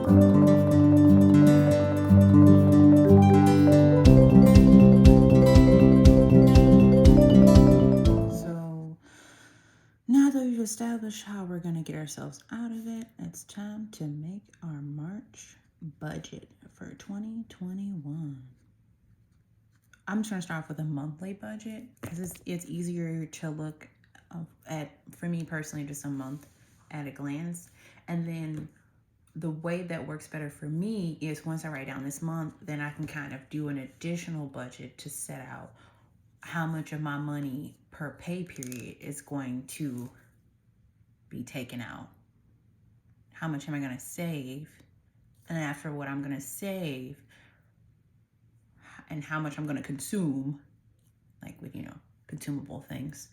So now that we've established how we're going to get ourselves out of it, it's time to make our March budget for 2021. I'm just going to start off with a monthly budget because it's easier to look at, for me personally, just a month at a glance. And then the way that works better for me is once I write down this month, then I can kind of do an additional budget to set out how much of my money per pay period is going to be taken out. How much am I going to save? And after what I'm going to save and how much I'm going to consume, like with, consumable things,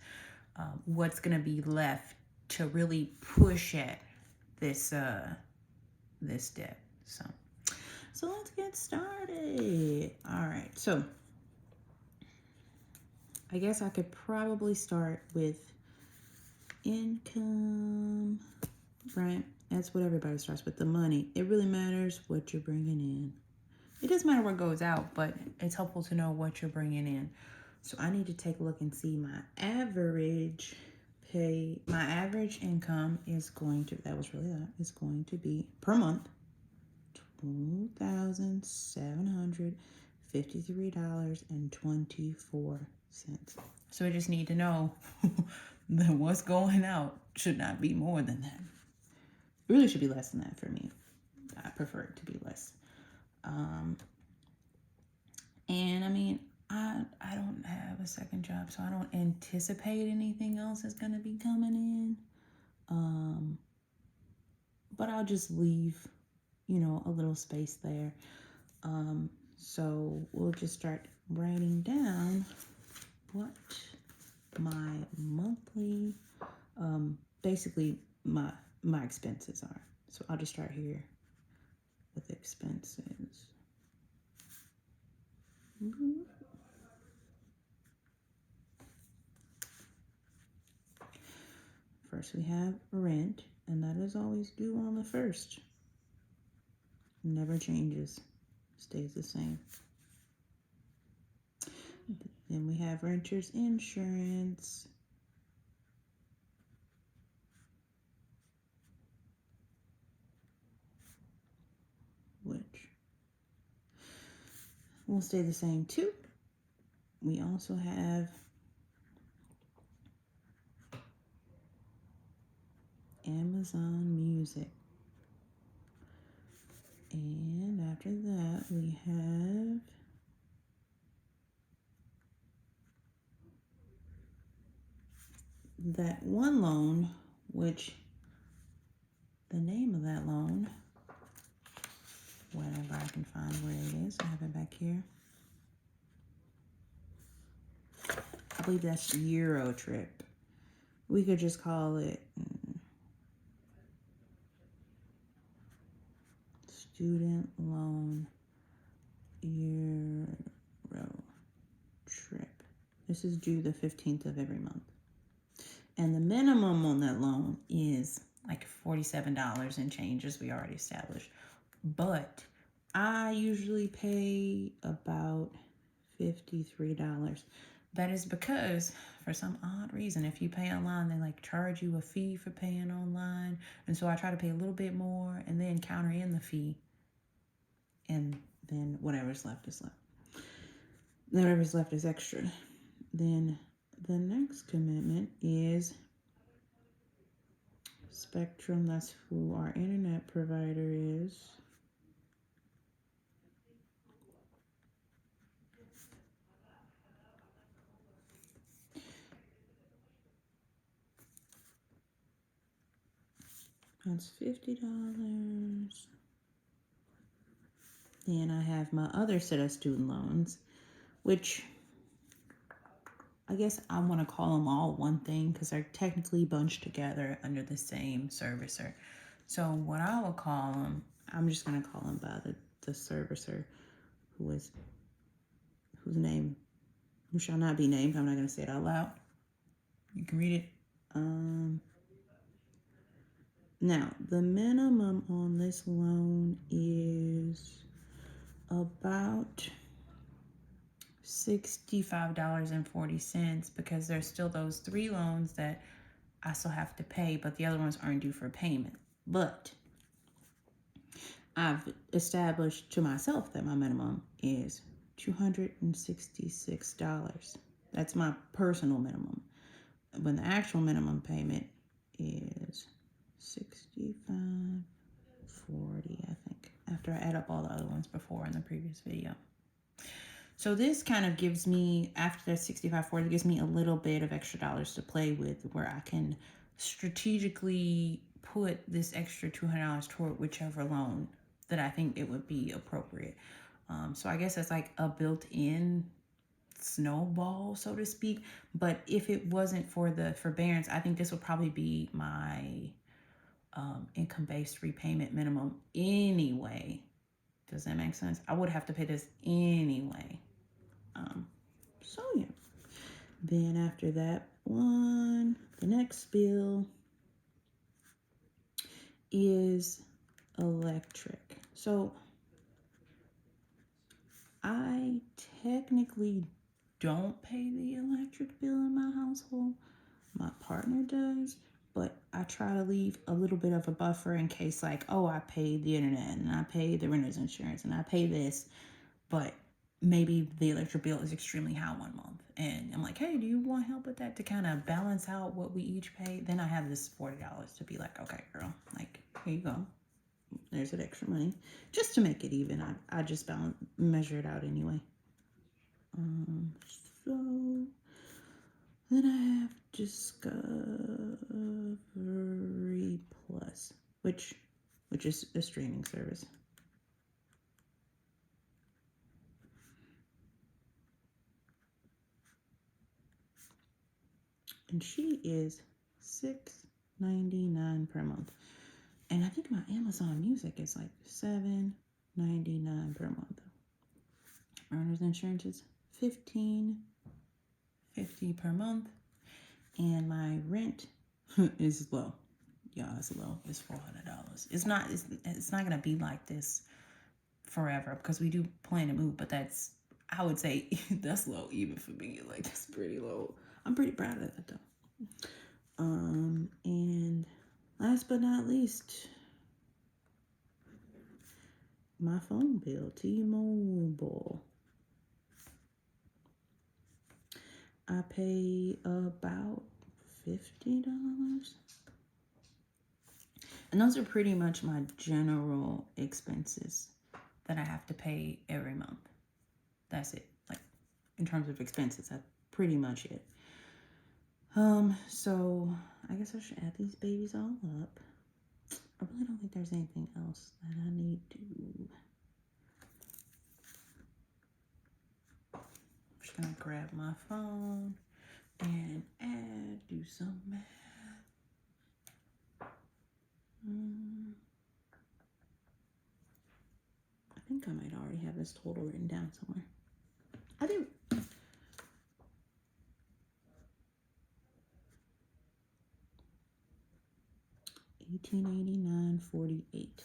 what's going to be left to really push at this debt. So let's get started. All right. So I guess I could probably start with income, right? That's what everybody starts with, the money. It really matters what you're bringing in. It doesn't matter what goes out, but it's helpful to know what you're bringing in. So I need to take a look and see my average income is going to, is going to be per month, $2,753.24. So I just need to know that what's going out should not be more than that. It really should be less than that for me. I prefer it to be less. And I mean, I don't have a second job, so I don't anticipate anything else is going to be coming in. But I'll just leave, a little space there. So we'll just start writing down what my monthly, basically my expenses are. So I'll just start here with expenses. First we have rent, and that is always due on the 1st. Never changes, stays the same. Then we have renter's insurance. Which will stay the same too. We also have Amazon Music. And after that, we have that one loan, which the name of that loan, whenever I can find where it is, I have it back here. I believe that's Euro Trip. We could just call it Student Loan Euro Trip. This is due the 15th of every month. And the minimum on that loan is like $47 and change, as we already established. But I usually pay about $53. That is because, for some odd reason, if you pay online, they charge you a fee for paying online. And so I try to pay a little bit more and then counter in the fee. And then whatever's left is left. Whatever's left is extra. Then the next commitment is Spectrum. That's who our internet provider is. That's $50. Then I have my other set of student loans, which I guess I want to call them all one thing because they're technically bunched together under the same servicer. So what I will call them, I'm just going to call them by the servicer whose name, who shall not be named. I'm not going to say it out loud. You can read it. Now, the minimum on this loan is about $65.40 because there's still those 3 loans that I still have to pay, but the other ones aren't due for payment. But I've established to myself that my minimum is $266. That's my personal minimum. When the actual minimum payment is $65.40, I think, after I add up all the other ones before in the previous video. So this kind of gives me, after that $65.40, gives me a little bit of extra dollars to play with where I can strategically put this extra $200 toward whichever loan that I think it would be appropriate. So I guess it's like a built-in snowball, so to speak. But if it wasn't for the forbearance, I think this would probably be my income-based repayment minimum anyway. Does that make sense? I would have to pay this anyway. So yeah. Then after that one, the next bill is electric. So I technically don't pay the electric bill in my household. My partner does, but I try to leave a little bit of a buffer in case, like, oh, I paid the internet and I paid the renter's insurance and I pay this, but maybe the electric bill is extremely high one month. And I'm like, hey, do you want help with that to kind of balance out what we each pay? Then I have this $40 to be like, okay, girl, like, here you go. There's that extra money. Just to make it even. I just measure it out anyway. So then I have Discovery Plus, which is a streaming service. And she is $6.99 per month. And I think my Amazon Music is like $7.99 per month. Earner's insurance is $15.50 per month. And my rent is low. Yeah, it's low. It's $400. It's not gonna be like this forever because we do plan to move, but that's, I would say that's low even for me. Like, that's pretty low. I'm pretty proud of that though. And last but not least, my phone bill, T-Mobile. I pay about $50. And those are pretty much my general expenses that I have to pay every month. That's it. Like, in terms of expenses, that's pretty much it. So I guess I should add these babies all up. I really don't think there's anything else that I need to. I'm just gonna grab my phone and do some math. I think I might already have this total written down somewhere. I do. $1,889.48.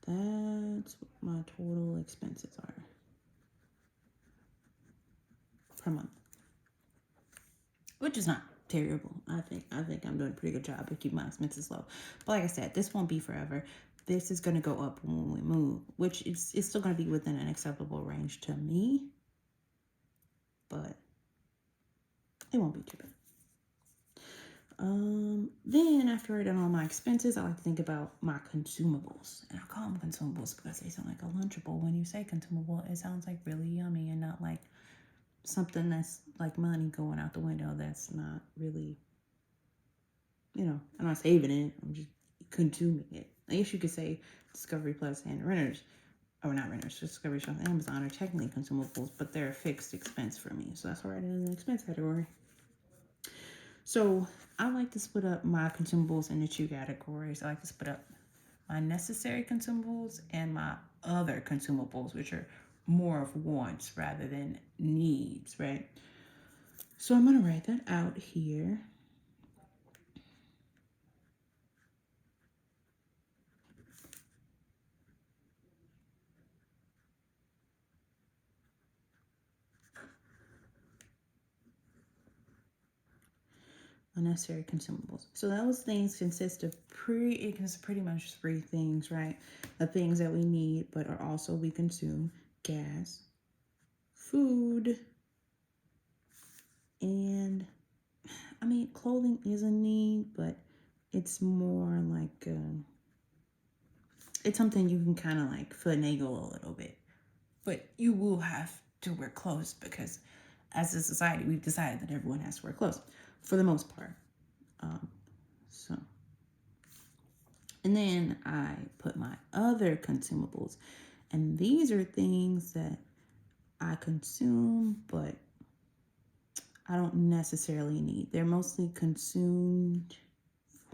That's what my total expenses are per month, which is not terrible. I think I'm doing a pretty good job of keeping my expenses low. But like I said, this won't be forever. This is going to go up when we move, which it's still going to be within an acceptable range to me, but it won't be too bad. Then after I done all my expenses, I like to think about my consumables. And I call them consumables because they sound like a Lunchable. When you say consumable, it sounds like really yummy and not like something that's like money going out the window that's not really, I'm not saving it. I'm just consuming it. I guess you could say Discovery Plus and Renters, or not Renters, Discovery Shop and Amazon are technically consumables, but they're a fixed expense for me. So that's why I did in the expense category. So I like to split up my consumables into 2 categories. I like to split up my necessary consumables and my other consumables, which are more of wants rather than needs, right? So I'm going to write that out here. unnecessary consumables. So those things consist of pretty much three things, right? The things that we need, but are also we consume: gas, food, and I mean, clothing is a need, but it's more like it's something you can kind of like finagle a little bit. But you will have to wear clothes because as a society, we've decided that everyone has to wear clothes for the most part. So, and then I put my other consumables, and these are things that I consume, but I don't necessarily need. They're mostly consumed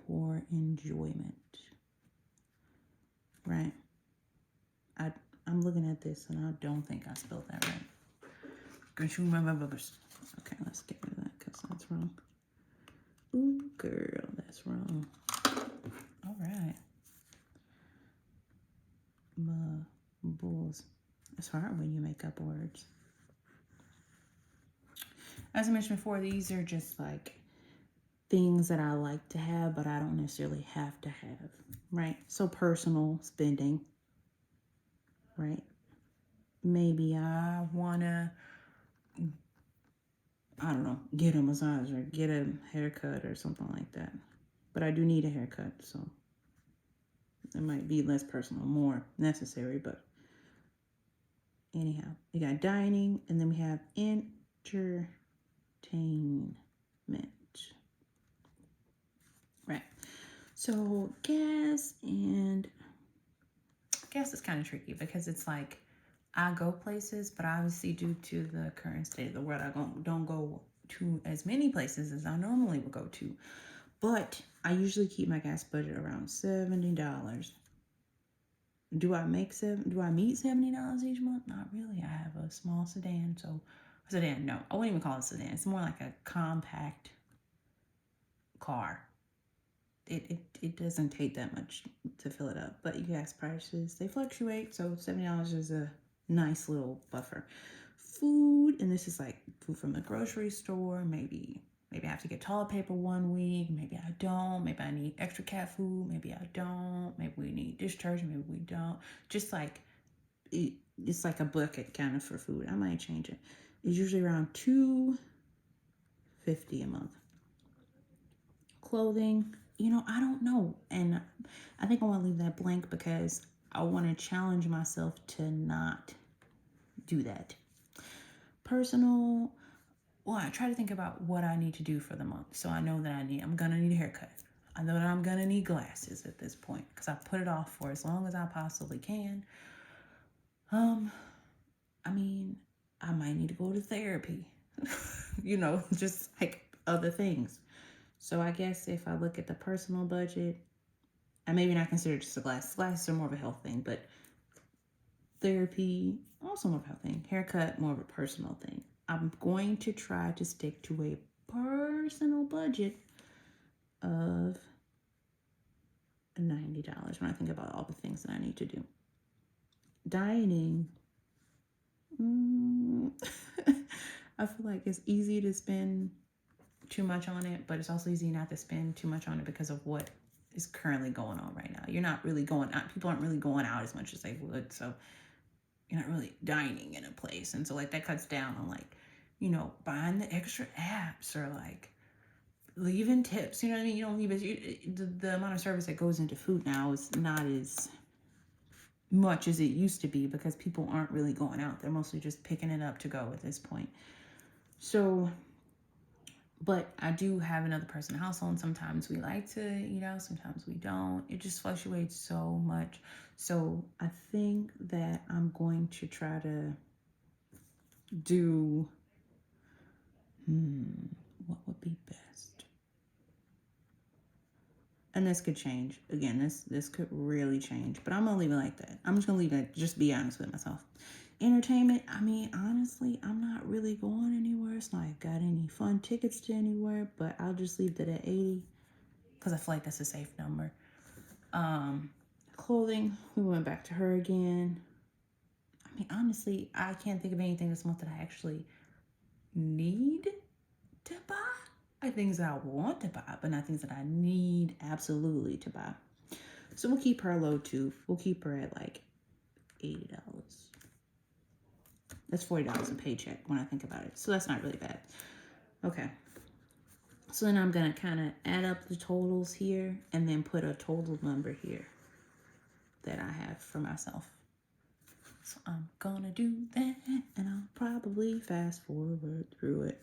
for enjoyment, right? I'm looking at this and I don't think I spelled that right. Consumables. Okay, let's get rid of that because that's wrong. Ooh, girl, that's wrong. All right. Bulls. It's hard when you make up words. As I mentioned before, these are just like things that I like to have, but I don't necessarily have to have, right? So personal spending, right? Maybe I want to, I don't know, get a massage or get a haircut or something like that. But I do need a haircut, so it might be less personal, more necessary, but anyhow. We got dining, and then we have entertainment. Right. So gas is kind of tricky because it's like I go places, but obviously due to the current state of the world, I don't go to as many places as I normally would go to. But I usually keep my gas budget around $70. Do I meet $70 each month? Not really. I have a small sedan, no, I wouldn't even call it a sedan. It's more like a compact car. It doesn't take that much to fill it up, but gas prices, they fluctuate, so $70 is a nice little buffer. Food, and this is like food from the grocery store. Maybe I have to get toilet paper one week, maybe I don't, maybe I need extra cat food, maybe I don't, maybe we need dish detergent, maybe we don't. Just like it's like a bucket kind of for food. I might change it. It's usually around $250 a month. Clothing, I don't know. And I think I want to leave that blank because I want to challenge myself to not do that. Personal, well, I try to think about what I need to do for the month. So I know that I'm going to need a haircut. I know that I'm going to need glasses at this point because I put it off for as long as I possibly can. I mean, I might need to go to therapy, just like other things. So I guess if I look at the personal budget, I maybe not consider just the glasses. Glasses are more of a health thing, but therapy, also more of a health thing. Haircut, more of a personal thing. I'm going to try to stick to a personal budget of $90 when I think about all the things that I need to do. Dining, I feel like it's easy to spend too much on it, but it's also easy not to spend too much on it because of what is currently going on right now. You're not really going out. People aren't really going out as much as they would, so you're not really dining in a place, and so like that cuts down on like buying the extra apps or like leaving tips. You know what I mean? You don't leave it. The amount of service that goes into food now is not as much as it used to be because people aren't really going out. They're mostly just picking it up to go at this point. So, but I do have another person in the household, and sometimes we like to eat out, sometimes we don't. It just fluctuates so much. So I think that I'm going to try to do, what would be best? And this could change. Again, this could really change, but I'm going to leave it like that. I'm just going to leave it, just be honest with myself. Entertainment, I mean, honestly, I'm not really going anywhere. It's not like got any fun tickets to anywhere, but I'll just leave that at 80 because I feel like that's a safe number. Clothing, we went back to her again. I mean, honestly, I can't think of anything this month that I actually need to buy. Like things that I want to buy, but not things that I need absolutely to buy. So we'll keep her low too. We'll keep her at like $80. That's $40 a paycheck when I think about it. So that's not really bad. Okay. So then I'm going to kind of add up the totals here and then put a total number here that I have for myself. So I'm going to do that and I'll probably fast forward through it.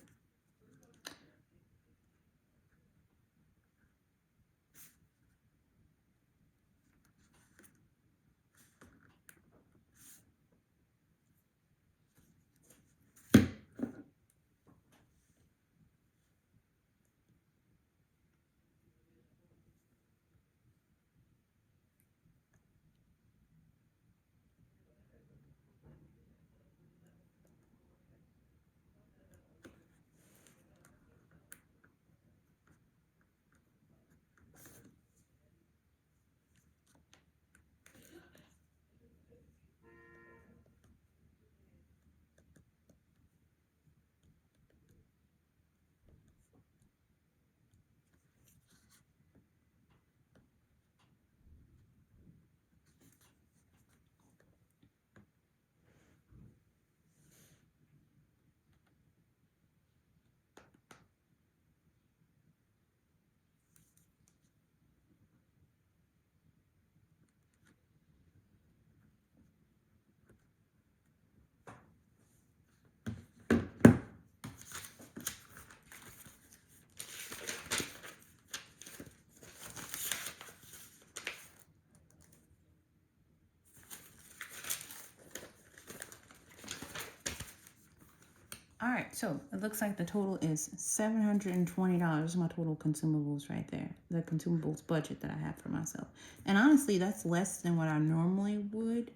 All right, so it looks like the total is $720. My total consumables right there. The consumables budget that I have for myself. And honestly, that's less than what I normally would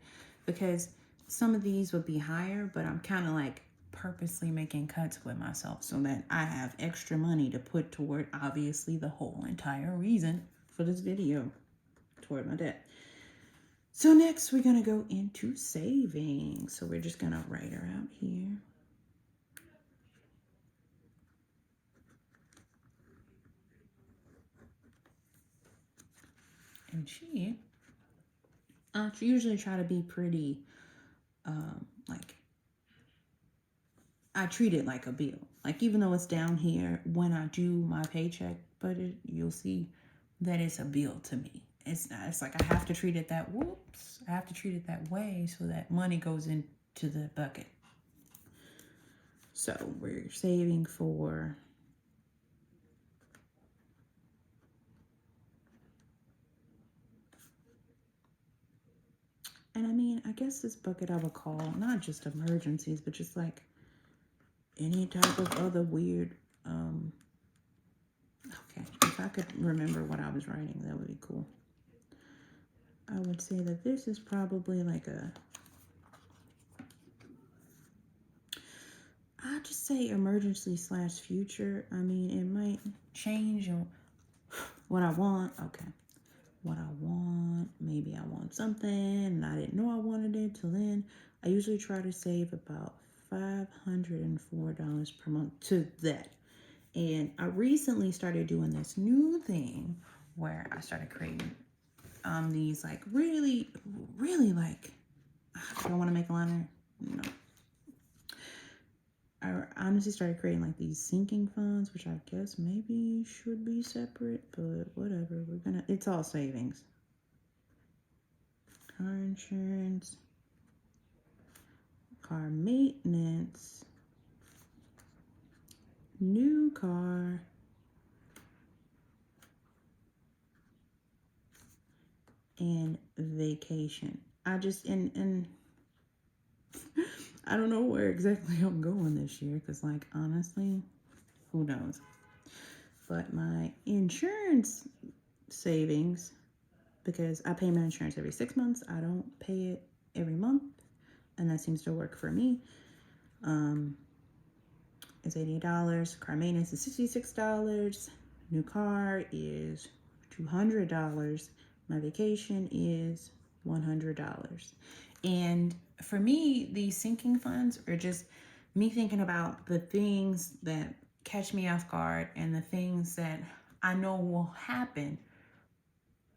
because some of these would be higher, but I'm kind of like purposely making cuts with myself so that I have extra money to put toward obviously the whole entire reason for this video, toward my debt. So next we're going to go into savings. So we're just going to write her out here. And she usually try to be pretty, like, I treat it like a bill. Like, even though it's down here, when I do my paycheck budget, you'll see that it's a bill to me. It's not, it's like I have to treat it that, I have to treat it that way so that money goes into the bucket. So we're saving for and I mean, I guess this bucket I would call not just emergencies, but just like any type of other weird, okay, if I could remember what I was writing, that would be cool. I would say that this is probably like I'd just say emergency / future. I mean, it might change what I want. Okay. What I want. Maybe I want something and I didn't know I wanted it till then. I usually try to save about $504 per month to that. And I recently started doing this new thing where I started creating these like really like, do I want to make a liner? No. I honestly started creating like these sinking funds, which I guess maybe should be separate, but whatever. It's all savings. Car insurance, car maintenance, new car, and vacation. And I don't know where exactly I'm going this year because, like, honestly, who knows? But my insurance savings, because I pay my insurance every 6 months, I don't pay it every month, and that seems to work for me. It's $88. Car maintenance is $66. New car is $200. My vacation is $100. And for me, these sinking funds are just me thinking about the things that catch me off guard and the things that I know will happen,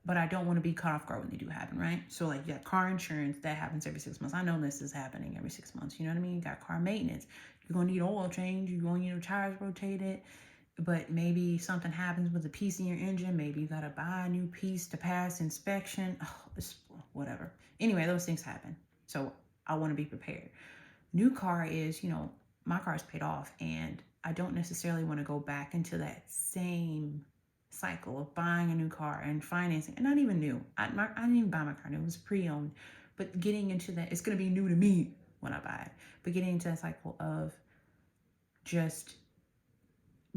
but I don't want to be caught off guard when they do happen, right? So like you got car insurance, that happens every 6 months. I know this is happening every 6 months. You know what I mean? You got car maintenance. You're going to need oil change. You're going to need your tires rotated. But maybe something happens with a piece in your engine. Maybe you got to buy a new piece to pass inspection. Oh, it's whatever. Anyway, those things happen. So I want to be prepared. New car is, my car's paid off, and I don't necessarily want to go back into that same cycle of buying a new car and financing, and not even new. I didn't even buy my car new. It was pre-owned. But getting into that, it's going to be new to me when I buy it. But getting into that cycle of just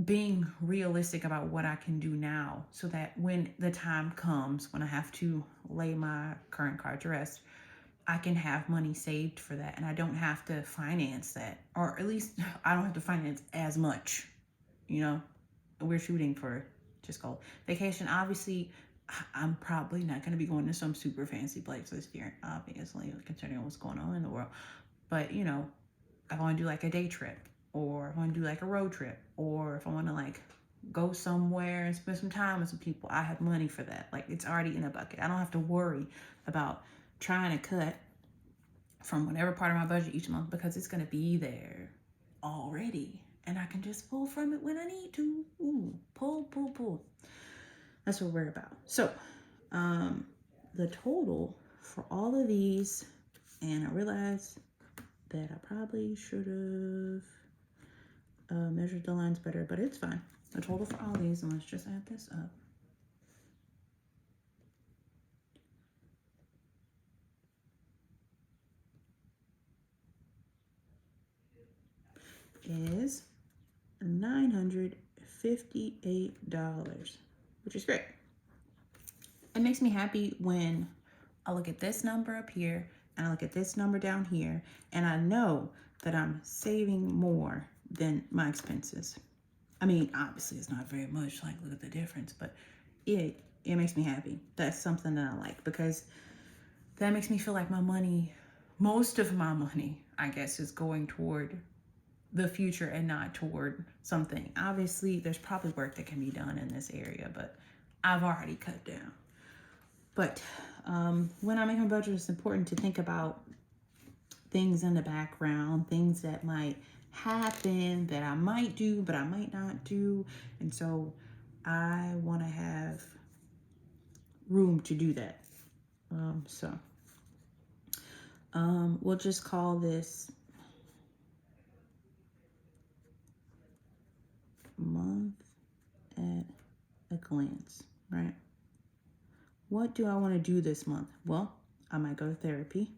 being realistic about what I can do now, so that when the time comes when I have to lay my current car to rest, I can have money saved for that, and I don't have to finance that, or at least I don't have to finance as much. We're shooting for just go vacation. Obviously, I'm probably not going to be going to some super fancy place this year, obviously, considering what's going on in the world. But, I want to do like a day trip, or I want to do like a road trip, or if I want to like go somewhere and spend some time with some people, I have money for that. Like, it's already in a bucket. I don't have to worry about trying to cut from whatever part of my budget each month, because it's going to be there already, and I can just pull from it when I need to. Pull. That's what we're about. So the total for all of these, and I realized that I probably should have measured the lines better, but it's fine. The total for all these, and let's just add this up, is $958, which is great. It makes me happy when I look at this number up here and I look at this number down here, and I know that I'm saving more than my expenses. I mean, obviously it's not very much, like look at the difference, but it makes me happy. That's something that I like, because that makes me feel like my money, most of my money, I guess, is going toward the future and not toward something. Obviously, there's probably work that can be done in this area, but I've already cut down. But when I'm making a budget, it's important to think about things in the background, things that might happen that I might do, but I might not do. And so I want to have room to do that. We'll just call this month at a glance, right? What do I want to do this month? Well, I might go to therapy.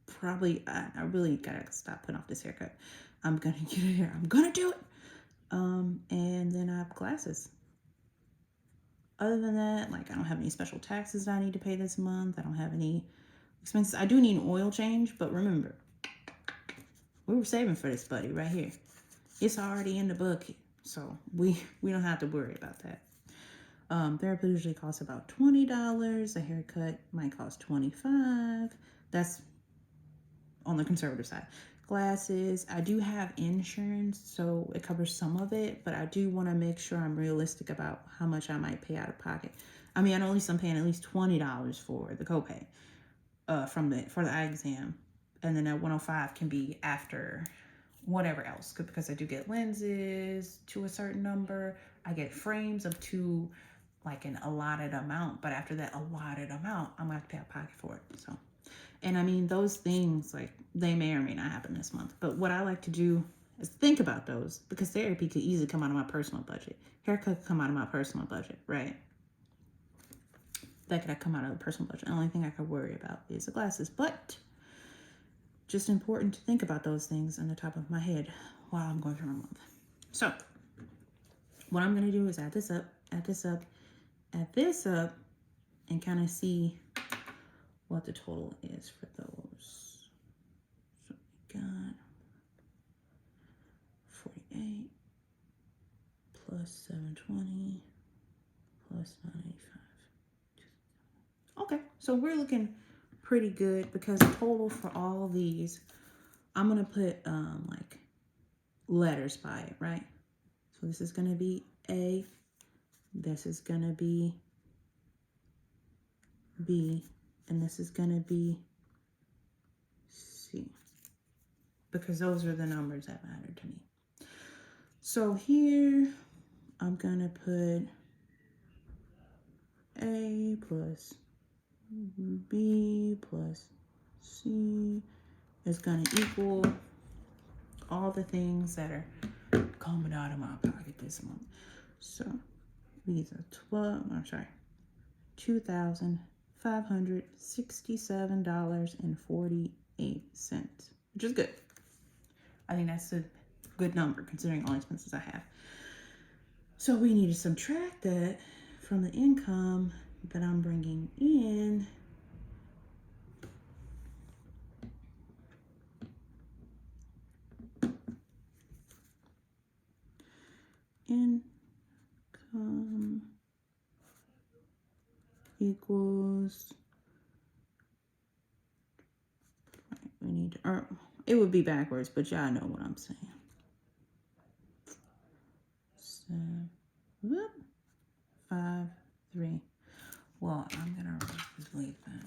Probably, I really gotta stop putting off this haircut. I'm gonna get it here. I'm gonna do it. And then I have classes. Other than that, like, I don't have any special taxes that I need to pay this month. I don't have any expenses. I do need an oil change, but remember, we were saving for this, buddy, right here. It's already in the bucket, so we don't have to worry about that. Therapy usually costs about $20. A haircut might cost $25. That's on the conservative side. Glasses, I do have insurance, so it covers some of it, but I do want to make sure I'm realistic about how much I might pay out of pocket. I mean, I know at least I'm paying at least $20 for the copay for the eye exam, and then that 105 can be after whatever else, because I do get lenses to a certain number. I get frames up to like an allotted amount, but after that allotted amount, I'm gonna have to pay out of pocket for it. So, and I mean, those things, like, they may or may not happen this month, but what I like to do is think about those, because therapy could easily come out of my personal budget. Haircut could come out of my personal budget, right? That could come out of the personal budget. The only thing I could worry about is the glasses, but just important to think about those things on the top of my head while I'm going through my month. So what I'm going to do is add this up, and kind of see what the total is for those. So we got 48 plus 720 plus 985. Okay, so we're looking pretty good, because the total for all of these I'm going to put like letters by it, right? So this is going to be A. This is going to be B. And this is going to be C. Because those are the numbers that matter to me. So here, I'm going to put A plus B plus C is going to equal all the things that are coming out of my pocket this month. So these are $2,567.48, which is good. I think that's a good number considering all the expenses I have. So we need to subtract that from the income that I'm bringing in. Income equals, we need to, it would be backwards, but y'all know what I'm saying. So, 5, 3. Well, I'm gonna leave that.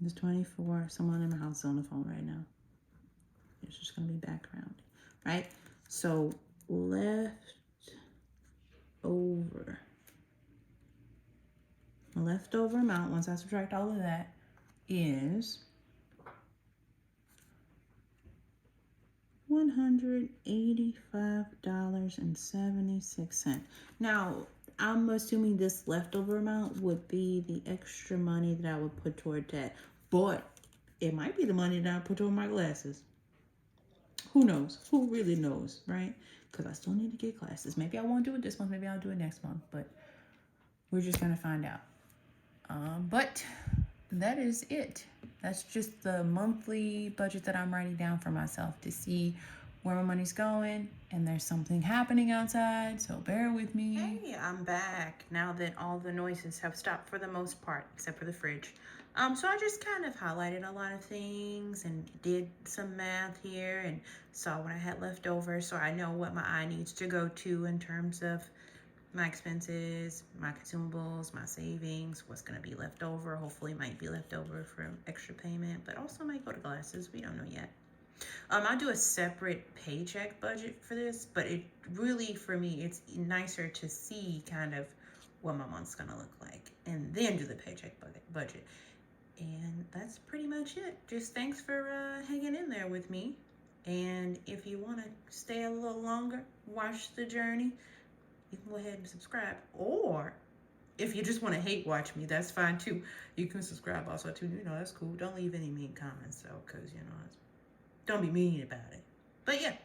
There's 24. Someone in the house on the phone right now. It's just gonna be background, right? So left over. The leftover amount, once I subtract all of that, is $185.76. Now, I'm assuming this leftover amount would be the extra money that I would put toward that, but it might be the money that I put toward my glasses. Who knows? Who really knows, right? Because I still need to get glasses. Maybe I won't do it this month. Maybe I'll do it next month, but we're just gonna find out. But that is it. That's just the monthly budget that I'm writing down for myself to see where my money's going. And there's something happening outside, so bear with me. Hey, I'm back now that all the noises have stopped for the most part, except for the fridge. So I just kind of highlighted a lot of things and did some math here and saw what I had left over, so I know what my eye needs to go to in terms of my expenses, my consumables, my savings, what's going to be left over. Hopefully might be left over for extra payment, but also might go to glasses. We don't know yet. I'll do a separate paycheck budget for this, but it really, for me, it's nicer to see kind of what my month's going to look like and then do the paycheck budget. And that's pretty much it. Just thanks for hanging in there with me. And if you want to stay a little longer, watch the journey, you can go ahead and subscribe. Or if you just want to hate watch me, that's fine too. You can subscribe also too. You know, that's cool. Don't leave any mean comments though, because, you know, don't be mean about it. But yeah,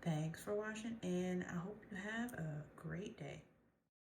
thanks for watching, and I hope you have a great day.